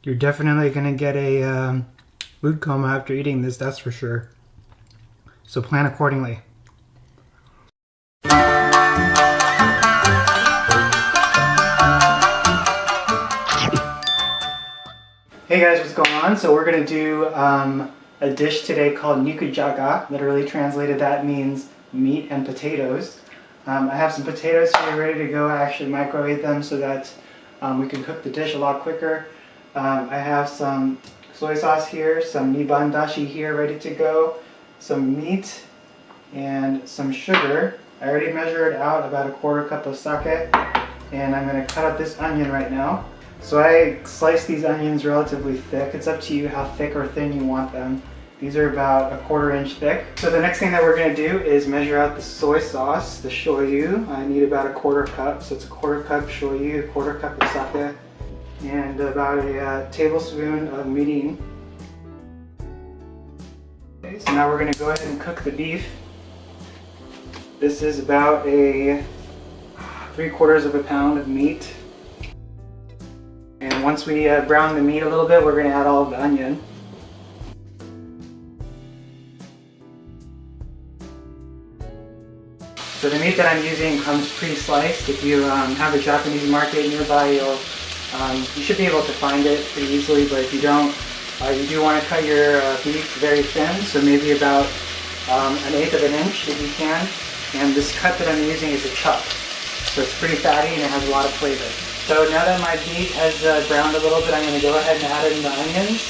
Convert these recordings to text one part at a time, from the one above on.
You're definitely gonna get a food coma after eating this, that's for sure. So plan accordingly. Hey guys, what's going on? So we're gonna do a dish today called Nikujaga. Literally translated, that means meat and potatoes. I have some potatoes here ready to go. I actually microwave them so that we can cook the dish a lot quicker. I have some soy sauce here, some Dashi here ready to go, some meat, and some sugar. I already measured out about a quarter cup of sake, and I'm going to cut up this onion right now. So I slice these onions relatively thick. It's up to you how thick or thin you want them. These are about a quarter-inch thick. So the next thing that we're going to do is measure out the soy sauce, the shoyu. I need about a quarter cup, so it's a quarter cup shoyu, a quarter cup of sake, and about a tablespoon of mirin. Okay, so now we're going to go ahead and cook the beef. This is about a 3/4 of a pound of meat. And once we brown the meat a little bit, we're going to add all of the onion. So the meat that I'm using comes pre-sliced. If you have a Japanese market nearby, you should be able to find it pretty easily, but if you don't, you do want to cut your beef very thin, so maybe about 1/8 of an inch if you can. And this cut that I'm using is a chuck, so it's pretty fatty and it has a lot of flavor. So now that my beef has browned a little bit, I'm going to go ahead and add in the onions.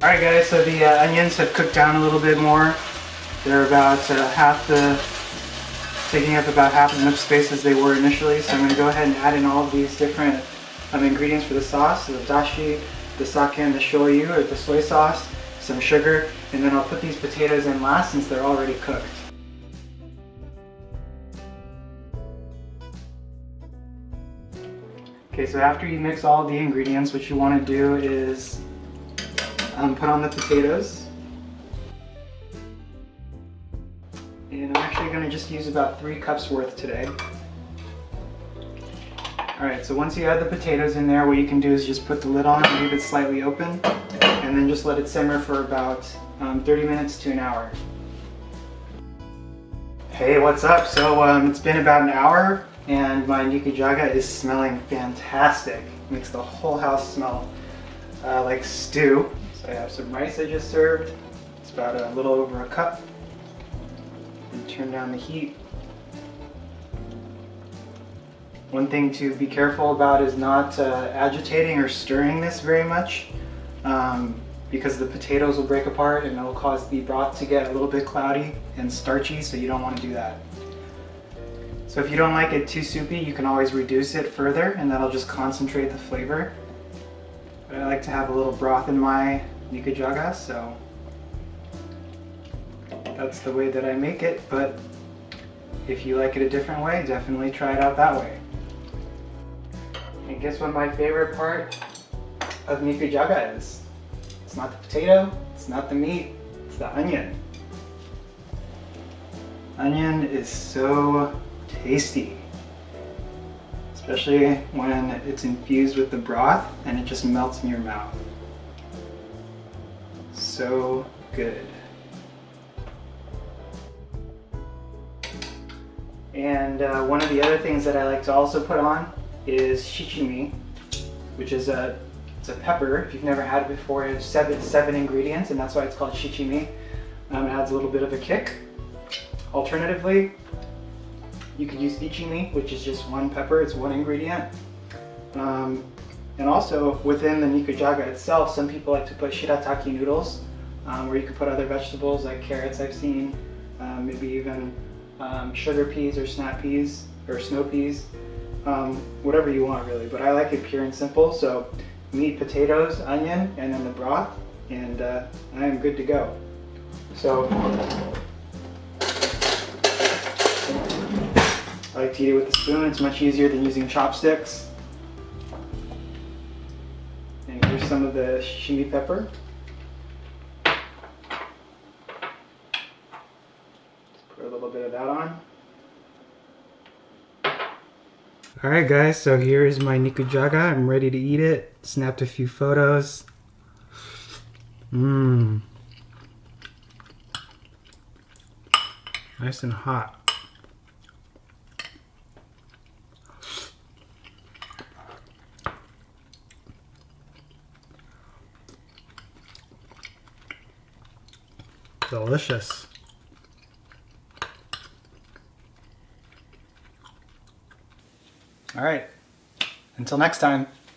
Alright guys, so the onions have cooked down a little bit more. They're about taking up about half as much space as they were initially. So I'm going to go ahead and add in all of these different ingredients for the sauce. So the dashi, the sake, and the shoyu, or the soy sauce, some sugar, and then I'll put these potatoes in last since they're already cooked. Okay, so after you mix all the ingredients, what you want to do is put on the potatoes. And I'm actually going to just use about 3 cups worth today. Alright, so once you add the potatoes in there, what you can do is just put the lid on and leave it slightly open, and then just let it simmer for about 30 minutes to an hour. Hey, what's up? So it's been about an hour, and my Nikujaga is smelling fantastic. Makes the whole house smell like stew. So I have some rice I just served. It's about a little over a cup. And turn down the heat. One thing to be careful about is not agitating or stirring this very much, because the potatoes will break apart and it will cause the broth to get a little bit cloudy and starchy, so you don't want to do that. So if you don't like it too soupy, you can always reduce it further, and that'll just concentrate the flavor. But I like to have a little broth in my Nikujaga, so that's the way that I make it. But if you like it a different way, definitely try it out that way. And guess what my favorite part of Nikujaga is? It's not the potato, it's not the meat, it's the onion. Onion is so tasty, especially when it's infused with the broth and it just melts in your mouth. So good. And one of the other things that I like to also put on is shichimi, which is it's a pepper. If you've never had it before, it has seven ingredients, and that's why it's called shichimi. It adds a little bit of a kick. Alternatively, you could use ichimi, which is just one pepper, it's one ingredient. And also within the Nikujaga itself, some people like to put shirataki noodles, where you can put other vegetables like carrots I've seen, maybe even sugar peas or snap peas or snow peas, whatever you want really, but I like it pure and simple. So meat, potatoes, onion, and then the broth, and I am good to go. So I like to eat it with a spoon. It's much easier than using chopsticks. And here's some of the shichimi pepper. Just put a little bit of that on. Alright guys, so here is my Nikujaga. I'm ready to eat it. Snapped a few photos. Mmm. Nice and hot. Delicious. All right, until next time.